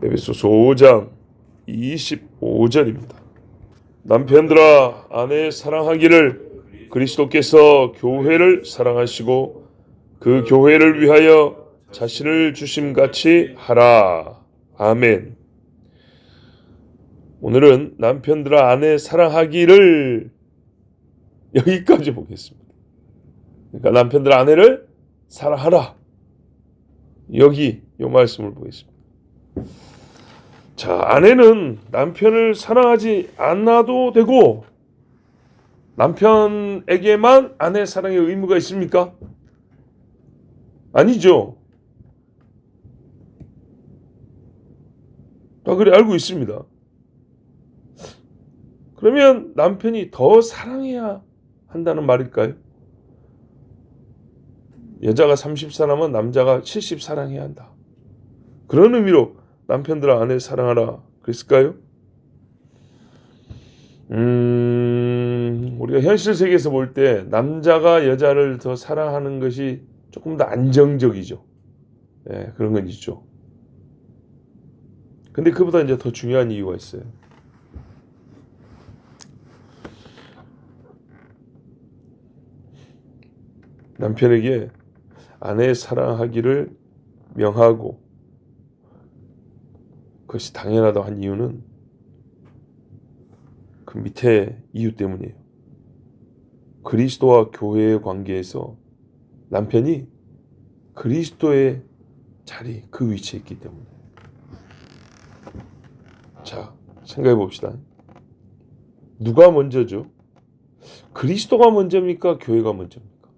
에베소서 5장 25절입니다. 남편들아 아내 사랑하기를 그리스도께서 교회를 사랑하시고 그 교회를 위하여 자신을 주심같이 하라. 아멘. 오늘은 남편들아 아내 사랑하기를 여기까지 보겠습니다. 그러니까 남편들아 아내를 사랑하라. 여기 이 말씀을 보겠습니다. 자, 아내는 남편을 사랑하지 않아도 되고 남편에게만 아내 사랑의 의무가 있습니까? 아니죠. 다 그래 알고 있습니다. 그러면 남편이 더 사랑해야 한다는 말일까요? 여자가 30 사랑하면 남자가 70 사랑해야 한다. 그런 의미로 남편들아 아내 사랑하라 그랬을까요? 우리가 현실 세계에서 볼 때 남자가 여자를 더 사랑하는 것이 조금 더 안정적이죠. 네, 그런 건 있죠. 근데 그보다 이제 더 중요한 이유가 있어요. 남편에게 아내 사랑하기를 명하고 그것이 당연하다고 한 이유는 그 밑에 이유 때문이에요. 그리스도와 교회의 관계에서 남편이 그리스도의 자리, 그 위치에 있기 때문에. 자, 생각해 봅시다. 누가 먼저죠? 그리스도가 먼저입니까? 교회가 먼저입니까?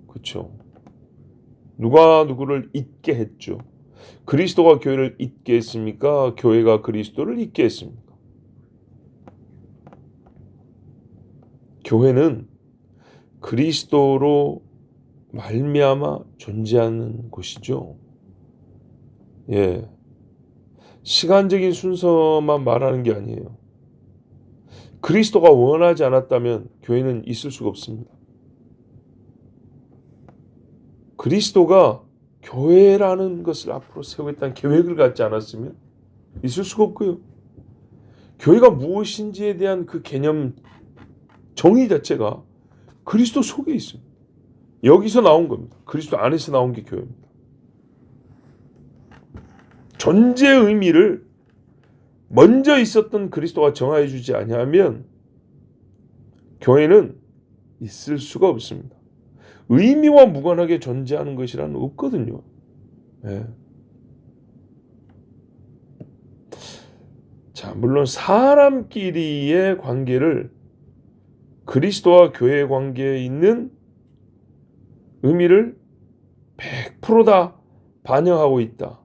그렇죠. 누가 누구를 잇게 했죠? 그리스도가 교회를 잇게 했습니까? 교회가 그리스도를 잇게 했습니까? 교회는 그리스도로 말미암아 존재하는 곳이죠. 예, 시간적인 순서만 말하는 게 아니에요. 그리스도가 원하지 않았다면 교회는 있을 수가 없습니다. 그리스도가 교회라는 것을 앞으로 세우겠다는 계획을 갖지 않았으면 있을 수가 없고요. 교회가 무엇인지에 대한 그 개념 정의 자체가 그리스도 속에 있습니다. 여기서 나온 겁니다. 그리스도 안에서 나온 게 교회입니다. 존재의 의미를 먼저 있었던 그리스도가 정하여 주지 아니하면 교회는 있을 수가 없습니다. 의미와 무관하게 존재하는 것이란 없거든요. 네. 자, 물론 사람끼리의 관계를 그리스도와 교회의 관계에 있는 의미를 100%다 반영하고 있다.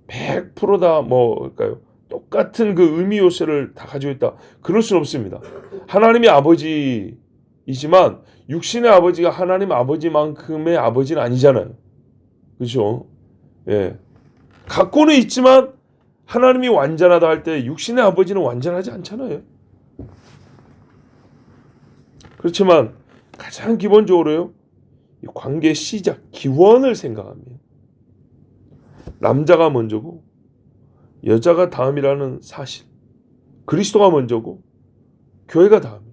100%다 뭘까요? 똑같은 그 의미 요소를 다 가지고 있다. 그럴 수는 없습니다. 하나님이 아버지이지만 육신의 아버지가 하나님 아버지만큼의 아버지는 아니잖아요. 그렇죠? 예. 갖고는 있지만 하나님이 완전하다 할 때 육신의 아버지는 완전하지 않잖아요. 그렇지만 가장 기본적으로요. 이 관계의 시작, 기원을 생각하면 남자가 먼저고 여자가 다음이라는 사실. 그리스도가 먼저고 교회가 다음이에요.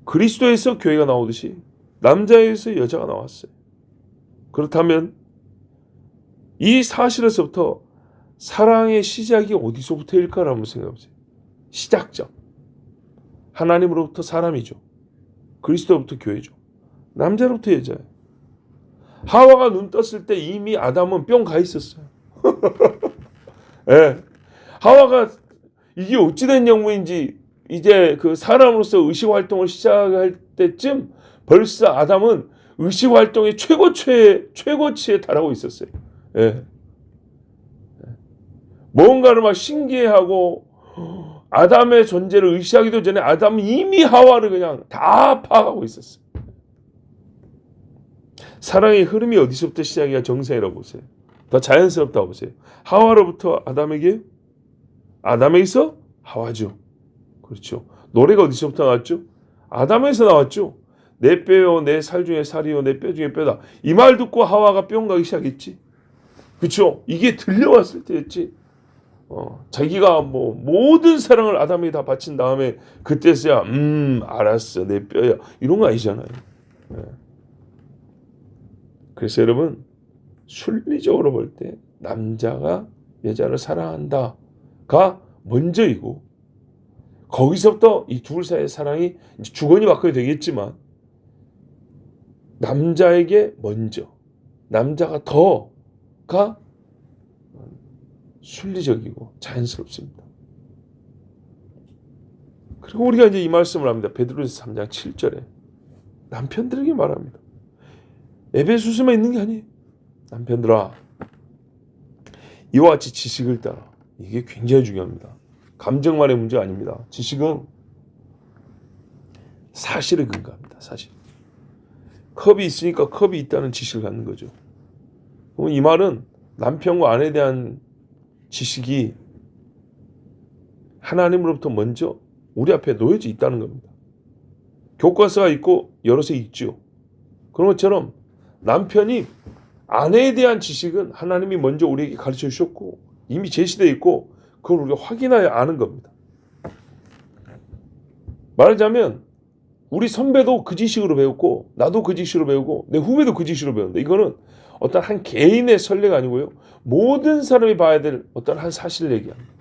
그리스도에서 교회가 나오듯이 남자에서 여자가 나왔어요. 그렇다면 이 사실에서부터 사랑의 시작이 어디서부터일까라고 한번 생각해보세요. 시작점. 하나님으로부터 사람이죠. 그리스도로부터 교회죠. 남자로부터 여자예요. 하와가 눈 떴을 때 이미 아담은 뿅 가 있었어요. 예. 하와가 이게 어찌된 영문인지 이제 그 사람으로서 의식 활동을 시작할 때쯤 벌써 아담은 의식 활동의 최고치에 달하고 있었어요. 예. 뭔가를 막 신기해하고 아담의 존재를 의식하기도 전에 아담은 이미 하와를 그냥 다 파악하고 있었어요. 사랑의 흐름이 어디서부터 시작이야 정상이라고 보세요. 더 자연스럽다고 보세요. 하와로부터 아담에게, 아담에게서 하와죠. 그렇죠. 노래가 어디서부터 나왔죠? 아담에서 나왔죠. 내 뼈요 내 살 중에 살이요 내 뼈 중에 뼈다. 이 말 듣고 하와가 뿅 가기 시작했지. 그렇죠? 이게 들려왔을 때였지. 자기가 뭐 모든 사랑을 아담에게 다 바친 다음에 그때서야 알았어 내 뼈야 이런 거 아니잖아요. 네. 그래서 여러분 순리적으로 볼 때 남자가 여자를 사랑한다가 먼저이고 거기서부터 이 둘 사이의 사랑이 이제 주거니 받거니 되겠지만 남자에게 먼저 남자가 더가 순리적이고 자연스럽습니다. 그리고 우리가 이제 이 말씀을 합니다. 베드로서 3장 7절에 남편들에게 말합니다. 에베소서만 있는 게 아니에요. 남편들아 이와 같이 지식을 따라. 이게 굉장히 중요합니다. 감정만의 문제가 아닙니다. 지식은 사실에 근거합니다. 사실. 컵이 있으니까 컵이 있다는 지식을 갖는 거죠. 그럼 이 말은 남편과 아내에 대한 지식이 하나님으로부터 먼저 우리 앞에 놓여져 있다는 겁니다. 교과서가 있고 여러 세 있죠. 그런 것처럼 남편이 아내에 대한 지식은 하나님이 먼저 우리에게 가르쳐 주셨고 이미 제시되어 있고 그걸 우리가 확인하여 아는 겁니다. 말하자면 우리 선배도 그 지식으로 배웠고 나도 그 지식으로 배우고 내 후배도 그 지식으로 배운다. 이거는 어떤 한 개인의 선례가 아니고요. 모든 사람이 봐야 될 어떤 한 사실을 얘기합니다.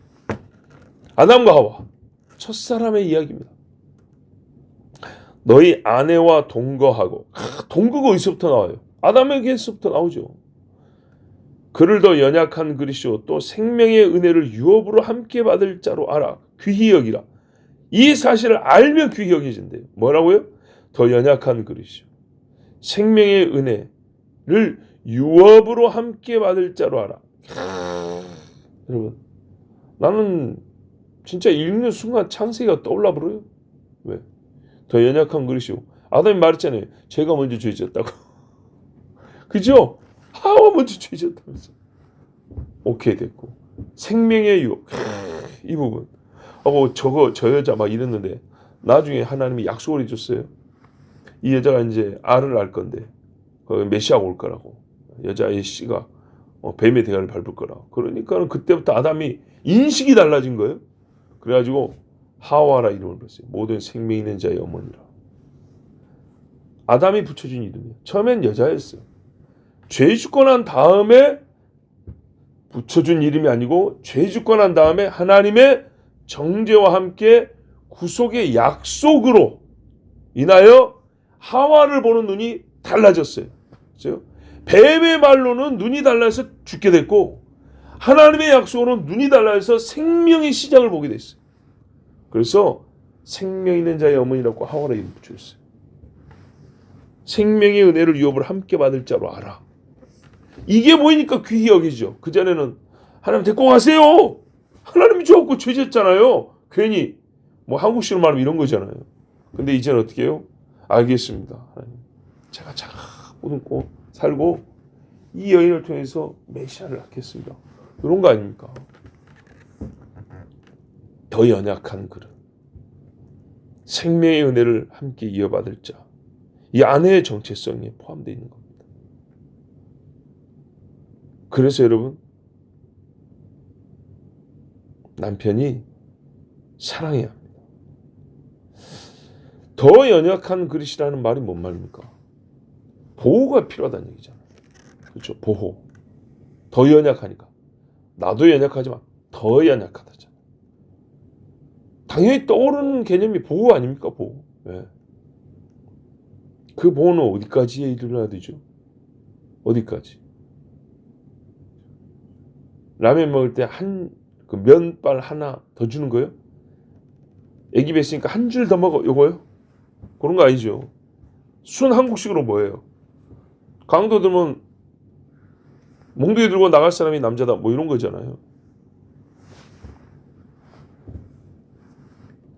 아담과 하와 첫사람의 이야기입니다. 너희 아내와 동거하고 동거가 어디서부터 나와요? 아담에게서부터 나오죠. 그를 더 연약한 그리스도 또 생명의 은혜를 유업으로 함께 받을 자로 알아. 귀히 여기라. 이 사실을 알면 귀히 여기진대요. 뭐라고요? 더 연약한 그리스도 생명의 은혜를 유업으로 함께 받을 자로 알아. 여러분 나는 진짜 읽는 순간 창세기가 떠올라 버려요. 왜? 더 연약한 그리스도 아담이 말했잖아요. 제가 먼저 죄 지었다고. 그죠? 하와 먼저 죄 지었다면서. 오케이 됐고 생명의 유업 이 부분 저 여자 막 이랬는데 나중에 하나님이 약속을 해줬어요. 이 여자가 이제 알을 낳을 건데 메시아가 올 거라고 여자의 씨가 뱀의 대가를 밟을 거라고. 그러니까 그때부터 아담이 인식이 달라진 거예요. 그래가지고 하와라 이름을 불렀어요. 모든 생명 있는 자의 어머니라. 아담이 붙여준 이름이에요. 처음엔 여자였어요. 죄 짓고 난 다음에 붙여준 이름이 아니고 죄 짓고 난 다음에 하나님의 정죄와 함께 구속의 약속으로 인하여 하와를 보는 눈이 달라졌어요. 그렇죠? 뱀의 말로는 눈이 달라서 죽게 됐고 하나님의 약속으로는 눈이 달라서 생명의 시작을 보게 됐어요. 그래서 생명 있는 자의 어머니라고 하와라 이름 붙였어요. 생명의 은혜를 유업을 함께 받을 자로 알아. 이게 보이니까 귀히 여기죠. 그전에는 하나님 데리고 가세요. 하나님이 좋았고 죄졌잖아요. 괜히 뭐 한국식으로 말하면 이런 거잖아요. 근데 이제는 어떻게 해요? 알겠습니다. 하나님. 제가 잘 보듬고 살고 이 여인을 통해서 메시아를 낳겠습니다. 이런 거 아닙니까? 더 연약한 그릇. 생명의 은혜를 함께 이어받을 자. 이 아내의 정체성이 포함되어 있는 겁니다. 그래서 여러분 남편이 사랑해야 합니다. 더 연약한 그릇이라는 말이 뭔 말입니까? 보호가 필요하다는 얘기잖아요. 그렇죠? 보호. 더 연약하니까. 나도 연약하지만 더 연약하다잖아요. 당연히 떠오르는 개념이 보호 아닙니까? 보호. 네. 그 보호는 어디까지에 이르러야 되죠? 어디까지? 라면 먹을 때 그 면발 하나 더 주는 거예요? 애기 뱃으니까 한 줄 더 먹어 요거요? 그런 거 아니죠. 순 한국식으로 뭐예요? 강도 들면 몽둥이 들고 나갈 사람이 남자다 뭐 이런 거잖아요.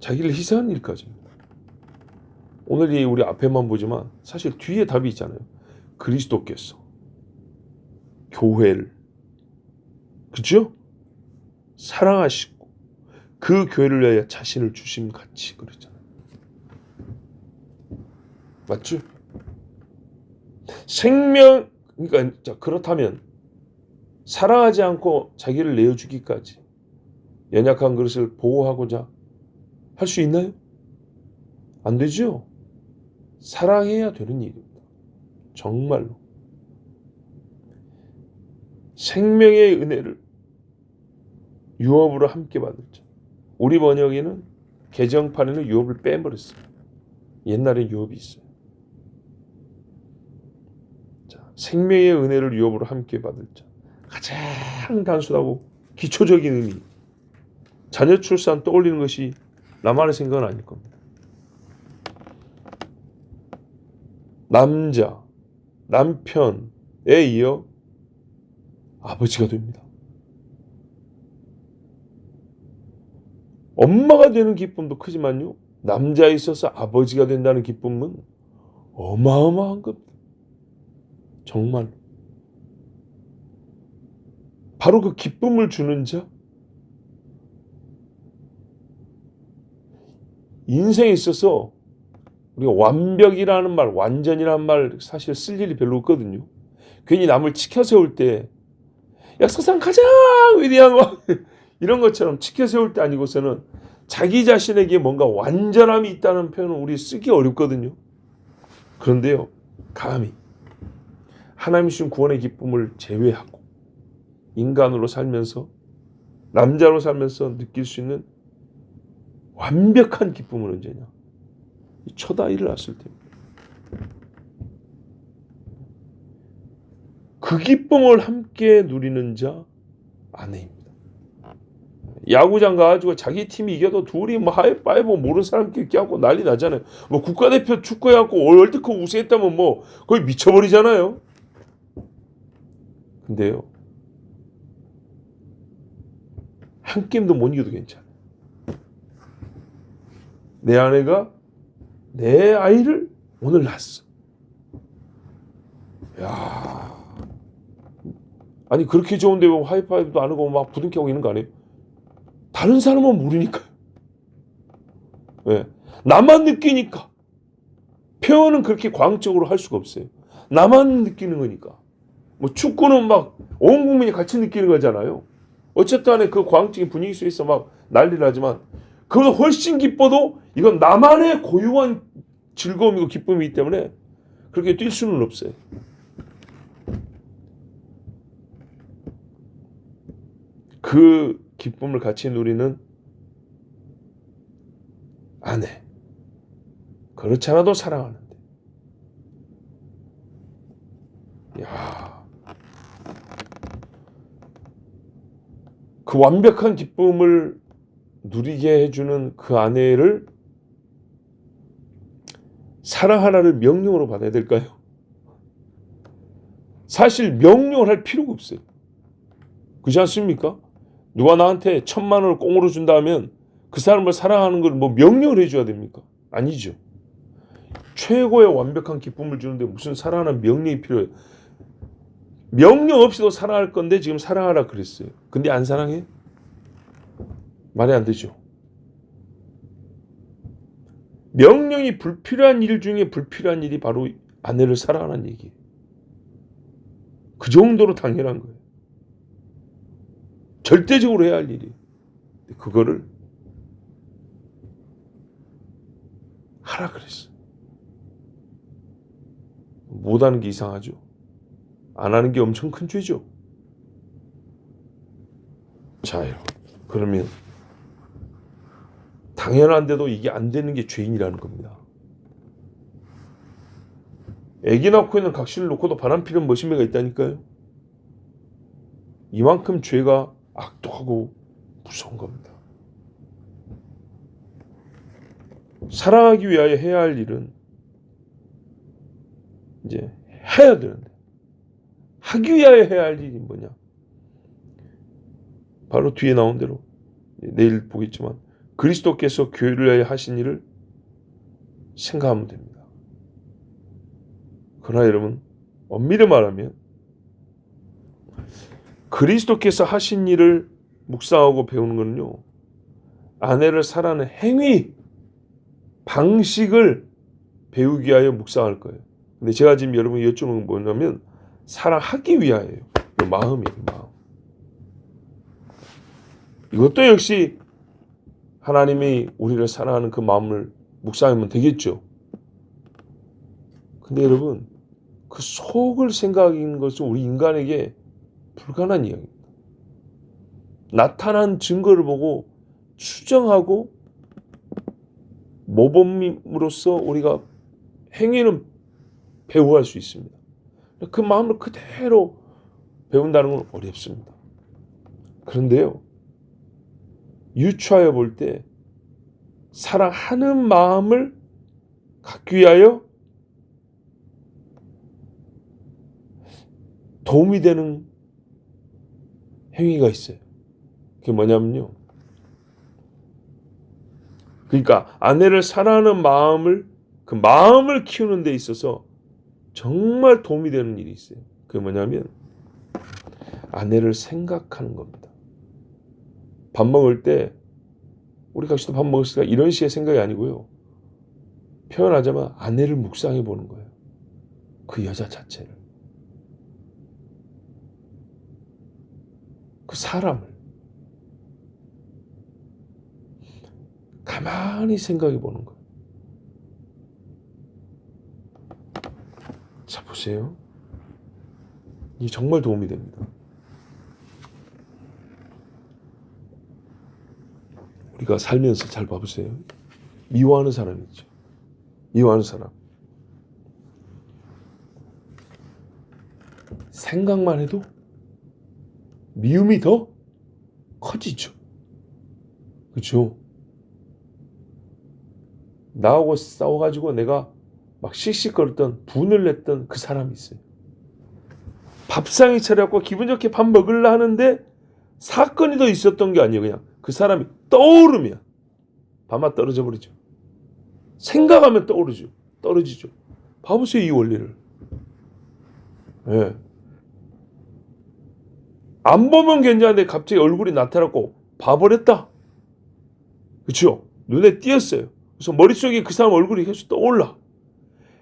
자기를 희생한 일까지입니다. 오늘 우리 앞에만 보지만 사실 뒤에 답이 있잖아요. 그리스도께서 교회를 그렇죠? 사랑하시고 그 교회를 위하여 자신을 주심 같이 그러잖아요. 맞죠? 생명 그러니까 자, 그렇다면 사랑하지 않고 자기를 내어주기까지 연약한 그릇을 보호하고자 할 수 있나요? 안 되죠. 사랑해야 되는 일입니다. 정말로. 생명의 은혜를 유업으로 함께 받을 자. 우리 번역에는 개정판에는 유업을 빼버렸어요. 옛날에 유업이 있어요. 자, 생명의 은혜를 유업으로 함께 받을 자. 가장 단순하고 기초적인 의미. 자녀 출산 떠올리는 것이 나만의 생각은 아닐 겁니다. 남자, 남편에 이어 아버지가 됩니다. 엄마가 되는 기쁨도 크지만요. 남자에 있어서 아버지가 된다는 기쁨은 어마어마한 겁니다. 정말. 바로 그 기쁨을 주는 자. 인생에 있어서 우리가 완벽이라는 말, 완전이라는 말 사실 쓸 일이 별로 없거든요. 괜히 남을 치켜 세울 때 야, 세상 가장 위대한 거 이런 것처럼 치켜 세울 때 아니고서는 자기 자신에게 뭔가 완전함이 있다는 표현을 우리 쓰기 어렵거든요. 그런데요, 감히 하나님 주신 구원의 기쁨을 제외하고 인간으로 살면서 남자로 살면서 느낄 수 있는 완벽한 기쁨은 언제냐? 첫 아이를 낳았을 때입니다. 그 기쁨을 함께 누리는 자 아내입니다. 야구장 가가지고 자기 팀이 이겨도 둘이 뭐 하이파이브 모르는 사람끼리 껴안고 난리 나잖아요. 뭐 국가대표 축구해갖고 월드컵 우승했다면 뭐 거의 미쳐버리잖아요. 근데요, 한 게임도 못 이겨도 괜찮아요. 내 아내가 내 아이를 오늘 낳았어. 야, 아니 그렇게 좋은데 왜 하이파이브도 안 하고 막 부둥켜고 있는 거 아니에요? 다른 사람은 모르니까요. 왜? 나만 느끼니까. 표현은 그렇게 광적으로 할 수가 없어요. 나만 느끼는 거니까. 뭐 축구는 막 온 국민이 같이 느끼는 거잖아요. 어쨌든 간에 그 광적인 분위기 속에서 막 난리 나지만 그보다 훨씬 기뻐도 이건 나만의 고유한 즐거움이고 기쁨이기 때문에 그렇게 뛸 수는 없어요. 그 기쁨을 같이 누리는 아내. 그렇지 않아도 사랑하는데. 야, 그 완벽한 기쁨을 누리게 해주는 그 아내를 사랑 하나를 명령으로 받아야 될까요? 사실 명령을 할 필요가 없어요. 그렇지 않습니까? 누가 나한테 1,000만 원을 꽁으로 준다 하면 그 사람을 사랑하는 걸 뭐 명령을 해줘야 됩니까? 아니죠. 최고의 완벽한 기쁨을 주는데 무슨 사랑하는 명령이 필요해요? 명령 없이도 사랑할 건데 지금 사랑하라 그랬어요. 근데 안 사랑해? 말이 안 되죠. 명령이 불필요한 일 중에 불필요한 일이 바로 아내를 사랑하는 얘기예요. 그 정도로 당연한 거예요. 절대적으로 해야 할 일이에요. 그거를 하라 그랬어요. 못하는 게 이상하죠. 안 하는 게 엄청 큰 죄죠. 자, 그러면 당연한데도 이게 안 되는 게 죄인이라는 겁니다. 애기 낳고 있는 각시를 놓고도 바람 피는 머신매가 있다니까요. 이만큼 죄가 악독하고 무서운 겁니다. 사랑하기 위하여 해야 할 일은 이제 해야 되는데 하기 위하여 해야 할 일이 뭐냐? 바로 뒤에 나온 대로 내일 보겠지만 그리스도께서 교회를 위하여 하신 일을 생각하면 됩니다. 그러나 여러분, 엄밀히 말하면 그리스도께서 하신 일을 묵상하고 배우는 것은요, 아내를 사랑하는 행위, 방식을 배우기 위하여 묵상할 거예요. 근데 제가 지금 여러분이 여쭈는 건 뭐냐면 사랑하기 위하여요. 마음이에요, 마음. 이것도 역시 하나님이 우리를 사랑하는 그 마음을 묵상하면 되겠죠. 근데 여러분, 그 속을 생각인 것은 우리 인간에게 불가능한 이야기입니다. 나타난 증거를 보고 추정하고 모범으로서 우리가 행위는 배워할 수 있습니다. 그 마음을 그대로 배운다는 건 어렵습니다. 그런데요, 유추하여 볼 때 사랑하는 마음을 갖기 위하여 도움이 되는 행위가 있어요. 그게 뭐냐면요, 그러니까 아내를 사랑하는 마음을, 그 마음을 키우는 데 있어서 정말 도움이 되는 일이 있어요. 그게 뭐냐면 아내를 생각하는 겁니다. 밥 먹을 때 우리 각시도 밥 먹었으니까 이런 식의 생각이 아니고요, 표현하자면 아내를 묵상해 보는 거예요. 그 여자 자체를, 그 사람을 가만히 생각해 보는 거예요. 자, 보세요. 이게 정말 도움이 됩니다. 우리가 살면서 잘 봐보세요. 미워하는 사람이 있죠. 미워하는 사람. 생각만 해도 미움이 더 커지죠. 그렇죠? 나하고 싸워가지고 내가 막 씩씩거렸던, 분을 냈던 그 사람이 있어요. 밥상이 차려갖고 기분 좋게 밥 먹으려 하는데 사건이 더 있었던 게 아니에요. 그냥 그 사람이 떠오르면 밥맛 떨어져 버리죠. 생각하면 떨어지죠. 봐보세요, 이 원리를. 예. 안 보면 괜찮은데 갑자기 얼굴이 나타났고 봐버렸다. 그렇죠? 눈에 띄었어요. 그래서 머릿속에 그 사람 얼굴이 계속 떠올라.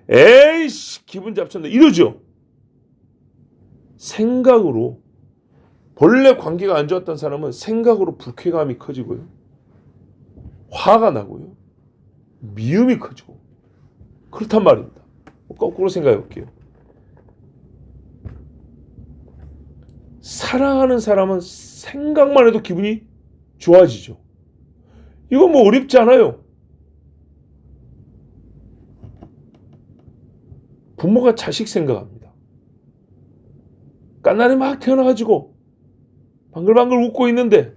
에이씨, 기분 잡쳤네, 이러죠. 생각으로, 본래 관계가 안 좋았던 사람은 생각으로 불쾌감이 커지고요, 화가 나고요, 미움이 커지고 그렇단 말입니다. 거꾸로 생각해 볼게요. 사랑하는 사람은 생각만 해도 기분이 좋아지죠. 이건 뭐 어렵지 않아요. 부모가 자식 생각합니다. 깐난이 막 태어나가지고 방글방글 웃고 있는데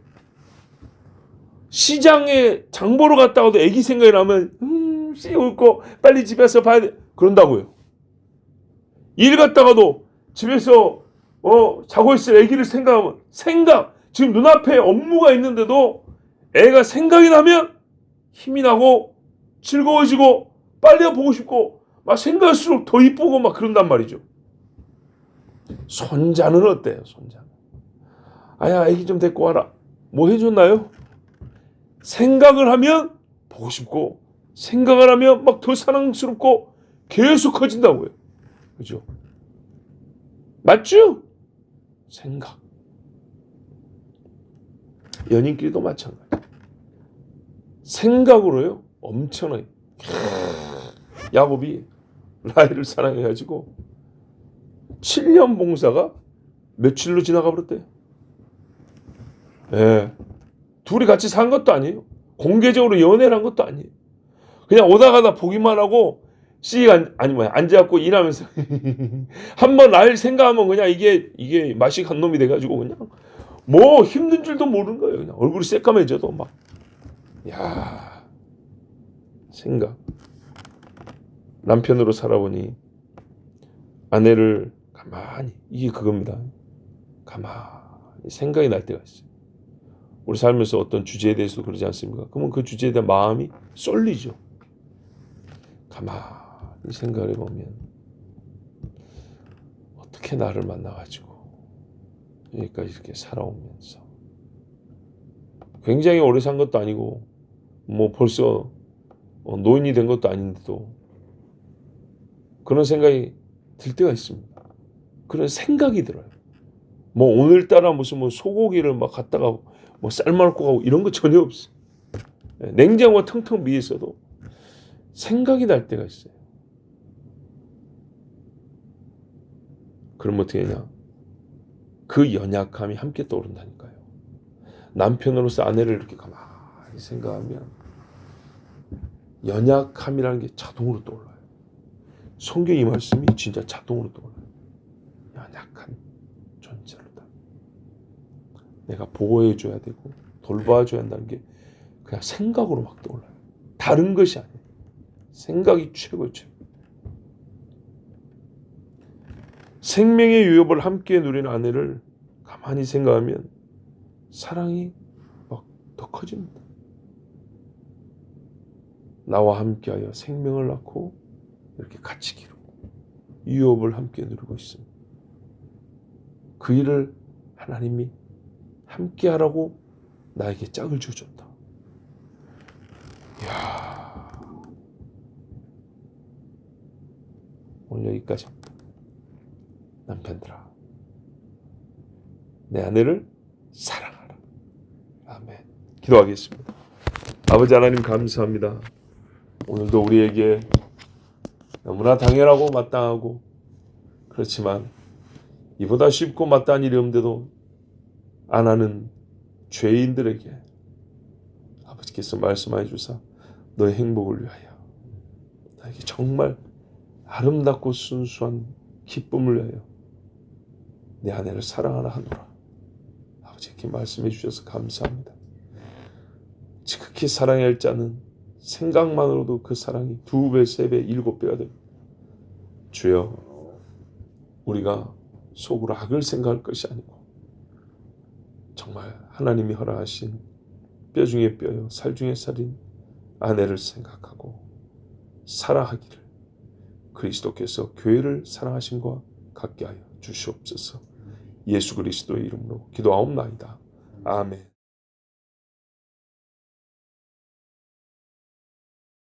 시장에 장 보러 갔다가도 애기 생각이 나면 씨 웃고 빨리 집에서 봐야 돼, 그런다고요. 일 갔다가도 집에서 자고 있을 애기를 생각하면, 지금 눈앞에 업무가 있는데도 애가 생각이 나면 힘이 나고 즐거워지고 빨리 보고 싶고 막 생각할수록 더 이쁘고 막 그런단 말이죠. 손자는 어때요? 손자는, 아야 애기 좀 데리고 와라, 뭐 해줬나요? 생각을 하면 보고 싶고 생각을 하면 막 더 사랑스럽고 계속 커진다고요. 그죠? 맞죠? 생각. 연인끼리도 마찬가지. 생각으로요, 엄청나게. 야곱이 라헬을 사랑해가지고 7년 봉사가 며칠로 지나가 버렸대요. 예. 둘이 같이 산 것도 아니에요. 공개적으로 연애를 한 것도 아니에요. 그냥 오다 가다 보기만 하고 앉아갖고 일하면서 한번 라헬 생각하면 그냥 이게 맛이 간 놈이 돼가지고 그냥 뭐 힘든 줄도 모르는 거예요. 그냥 얼굴이 새까매져도 막. 야, 생각. 남편으로 살아보니 아내를 가만히, 이게 그겁니다. 가만히 생각이 날 때가 있어요. 우리 살면서 어떤 주제에 대해서도 그러지 않습니까? 그러면 그 주제에 대한 마음이 쏠리죠. 가만히 생각을 해보면 어떻게 나를 만나가지고 여기까지 이렇게 살아오면서 굉장히 오래 산 것도 아니고 뭐 벌써 노인이 된 것도 아닌데도 그런 생각이 들 때가 있습니다. 그런 생각이 들어요. 뭐 오늘따라 무슨 뭐 소고기를 막 갖다가 뭐 삶아놓고 가고 이런 거 전혀 없어. 냉장고가 텅텅 비어 있어도 생각이 날 때가 있어요. 그럼 어떻게 하냐? 그 연약함이 함께 떠오른다니까요. 남편으로서 아내를 이렇게 가만히 생각하면 연약함이라는 게 자동으로 떠올라요. 성경 이 말씀이 진짜 자동으로 떠올라요. 연약한 존재로다. 내가 보호해줘야 되고 돌봐줘야 한다는 게 그냥 생각으로 막 떠올라요. 다른 것이 아니에요. 생각이 최고죠. 생명의 유업을 함께 누리는 아내를 가만히 생각하면 사랑이 막 더 커집니다. 나와 함께하여 생명을 낳고 이렇게 같이 기르고 유업을 함께 누리고 있습니다. 그 일을 하나님이 함께하라고 나에게 짝을 주어줬다. 이야, 오늘 여기까지입니다. 남편들아, 내 아내를 사랑하라. 아멘. 기도하겠습니다. 아버지 하나님 감사합니다. 오늘도 우리에게 너무나 당연하고 마땅하고 그렇지만 이보다 쉽고 마땅한 일이 없는데도 안 하는 죄인들에게 아버지께서 말씀하여 주사 너의 행복을 위하여 나에게 정말 아름답고 순수한 기쁨을 위하여 내 아내를 사랑하라 하노라. 아버지께 말씀해 주셔서 감사합니다. 지극히 사랑해야 할 자는 생각만으로도 그 사랑이 2배, 3배, 7배가 됩니다. 주여, 우리가 속으로 악을 생각할 것이 아니고 정말 하나님이 허락하신 뼈 중에 뼈요 살 중에 살인 아내를 생각하고 사랑하기를 그리스도께서 교회를 사랑하심과 같게 하여 주시옵소서. 예수 그리스도의 이름으로 기도하옵나이다. 아멘.